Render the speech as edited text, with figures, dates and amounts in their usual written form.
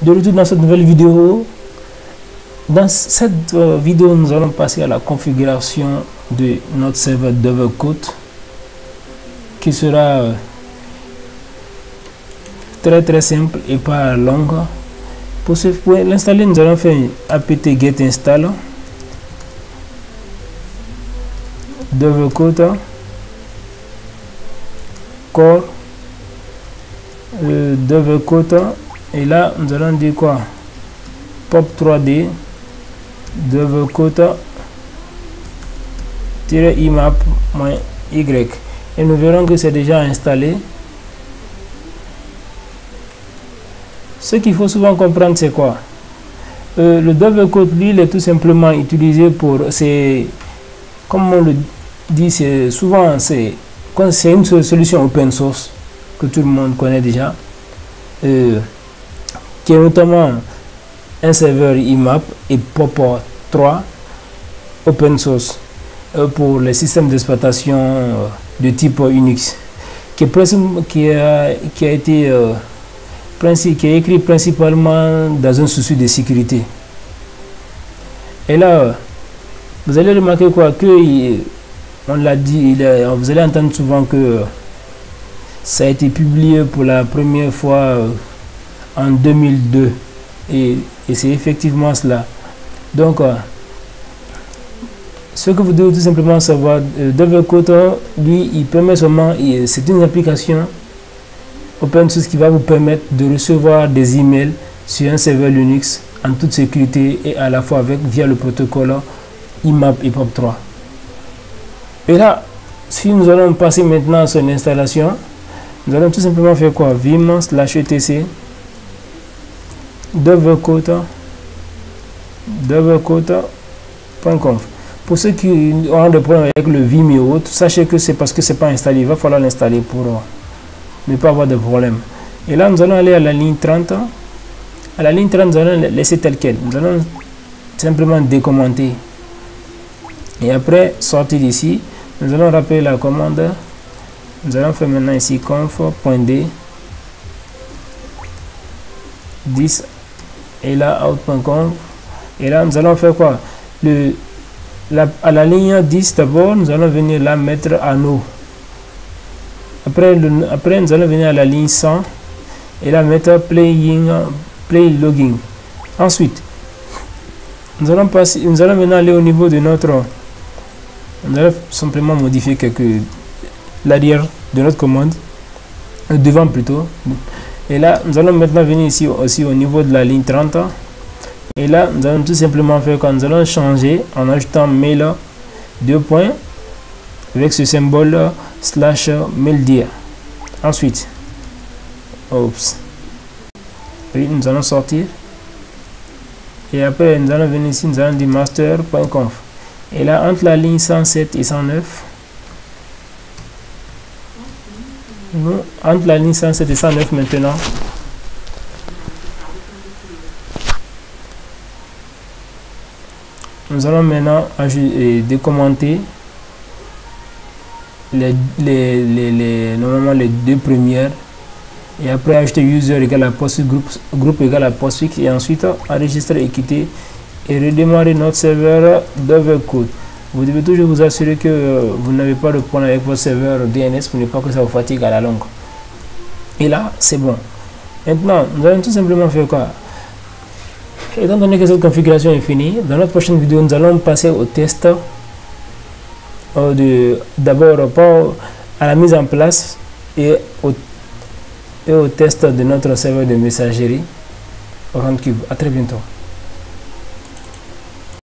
De retour dans cette nouvelle vidéo. Dans cette vidéo, nous allons passer à la configuration de notre serveur Dovecote qui sera très simple et pas longue. Pour l'installer, nous allons faire apt get install Dovecote core Dovecote, et là nous allons dire quoi, pop 3d Dovecote-imap-y, et nous verrons que c'est déjà installé. Ce qu'il faut souvent comprendre, c'est quoi, le Dovecote, lui, il est tout simplement utilisé pour, c'est comme on le dit, c'est souvent c'est une solution open source que tout le monde connaît déjà, qui est notamment un serveur IMAP et POP3 open source pour les systèmes d'exploitation de type Unix, qui est écrit principalement dans un souci de sécurité. Et là, vous allez remarquer quoi, que on l'a dit, vous allez entendre souvent que ça a été publié pour la première fois en 2002, et c'est effectivement cela. Donc ce que vous devez tout simplement savoir, Dovecote, lui, il permet seulement, c'est une application open source qui va vous permettre de recevoir des emails sur un serveur Linux en toute sécurité et à la fois via le protocole IMAP et POP3. Et là, si nous allons passer maintenant sur l'installation, nous allons tout simplement faire quoi, vim/etc dovecote.conf. Pour ceux qui auront des problèmes avec le Vim et autres, sachez que c'est parce que c'est pas installé. Il va falloir l'installer pour ne pas avoir de problème. Et là, nous allons aller à la ligne 30. À la ligne 30, nous allons laisser tel quel. Nous allons simplement décommenter. Et après, sortir d'ici, nous allons rappeler la commande. Nous allons faire maintenant ici conf.d 10 et là out.conf. Et là, nous allons faire quoi, à la ligne 10 d'abord, nous allons venir là mettre anneau. Après, nous allons venir à la ligne 100 et là mettre play logging. Ensuite, nous allons maintenant aller au niveau de notre, nous allons simplement modifier l'arrière de notre commande, devant plutôt. Et là, nous allons maintenant venir ici aussi au niveau de la ligne 30. Et là, nous allons tout simplement faire quand nous allons changer en ajoutant mail 2 points avec ce symbole /maildir. Ensuite, oui, nous allons sortir. Et après, nous allons venir ici, nous allons dire master.conf. Et là, entre la ligne 107 et 109, entre la ligne 107 et 109 maintenant, nous allons maintenant décommenter normalement les deux premières, et après ajouter user égale à postfix, groupe égale à postfix, et ensuite enregistrer et quitter et redémarrer notre serveur Dovecote. Vous devez toujours vous assurer que vous n'avez pas de problème avec votre serveur DNS pour ne pas que ça vous fatigue à la longue. Et là, c'est bon. Maintenant, nous allons tout simplement faire quoi? Étant donné que cette configuration est finie, dans notre prochaine vidéo, nous allons passer au test. D'abord à la mise en place et au test de notre serveur de messagerie Orangecube. À très bientôt.